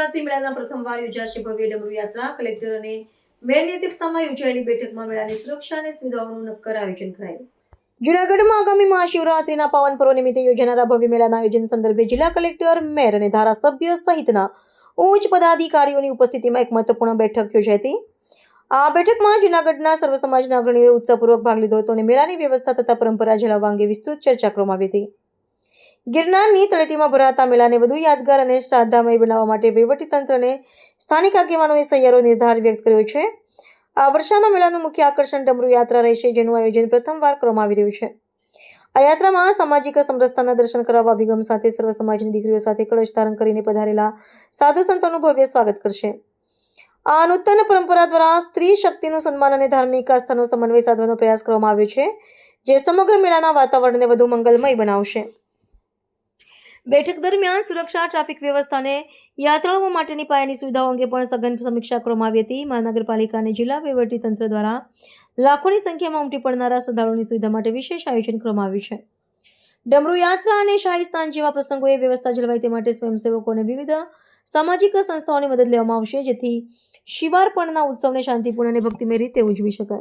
મહાશિવરાત્રી મેળાના પ્રથમવાર યોજાશે ભવ્ય ડમરૂ યાત્રા. કલેક્ટર અને મેયરની અધ્યક્ષતામાં યોજાયેલી બેઠકમાં મેળાની સુરક્ષા અને સુવિધાઓનું નક્કર આયોજન કરાયું. જૂનાગઢમાં આગામી મહાશિવરાત્રીના પાવન પર્વ નિમિત્તે યોજાનારા ભવ્ય મેળાના આયોજન સંદર્ભે જિલ્લા કલેક્ટર, મેયર અને ધારાસભ્ય સહિતના ઉચ્ચ પદાધિકારીઓની ઉપસ્થિતિમાં એક મહત્વપૂર્ણ બેઠક યોજાઈ હતી. આ બેઠકમાં જૂનાગઢના સર્વ સમાજના અગ્રણીઓએ ઉત્સાહપૂર્વક ભાગ લીધો હતો અને મેળાની વ્યવસ્થા તથા પરંપરા જળાવવા અંગે વિસ્તૃત ચર્ચા કરવામાં આવી હતી. ગિરનારની તળેટીમાં ભરાતા મેળાને વધુ યાદગાર અને શ્રદ્ધામય બનાવવા માટે વહીવટીતંત્ર અને સ્થાનિક આગેવાનોએ સહિયારો નિર્ધાર વ્યક્ત કર્યો છે. આ વર્ષાના મેળાનું મુખ્ય આકર્ષણ ડમરૂ યાત્રા રહેશે, જેનું આયોજન પ્રથમવાર કરવામાં આવી રહ્યું છે. આ યાત્રામાં સામાજિક સમરસતાના દર્શન કરાવવા અભિગમ સાથે સર્વ સમાજની દીકરીઓ સાથે કળશ ધારણ કરીને પધારેલા સાધુ સંતોનું ભવ્ય સ્વાગત કરશે. આ નૂતન પરંપરા દ્વારા સ્ત્રી શક્તિનું સન્માન અને ધાર્મિક આસ્થાનો સમન્વય સાધવાનો પ્રયાસ કરવામાં આવ્યો છે, જે સમગ્ર મેળાના વાતાવરણને વધુ મંગલમય બનાવશે. બેઠક દરમિયાન સુરક્ષા, ટ્રાફિક વ્યવસ્થા અને યાત્રાળુઓ માટેની પાયાની સુવિધાઓ અંગે પણ સઘન સમીક્ષા કરવામાં આવી હતી. મહાનગરપાલિકા અને જિલ્લા વહીવટીતંત્ર દ્વારા લાખોની સંખ્યામાં ઉમટી પડનારા શ્રદ્ધાળુઓની સુવિધા માટે વિશેષ આયોજન કરવામાં આવ્યું છે. ડમરૂ યાત્રા અને શાહી સ્નાન જેવા પ્રસંગોએ વ્યવસ્થા જળવાય તે માટે સ્વયંસેવકો અને વિવિધ સામાજિક સંસ્થાઓની મદદ લેવામાં આવશે, જેથી શિવાર્પણના ઉત્સવને શાંતિપૂર્ણ અને ભક્તિમય રીતે ઉજવી શકાય.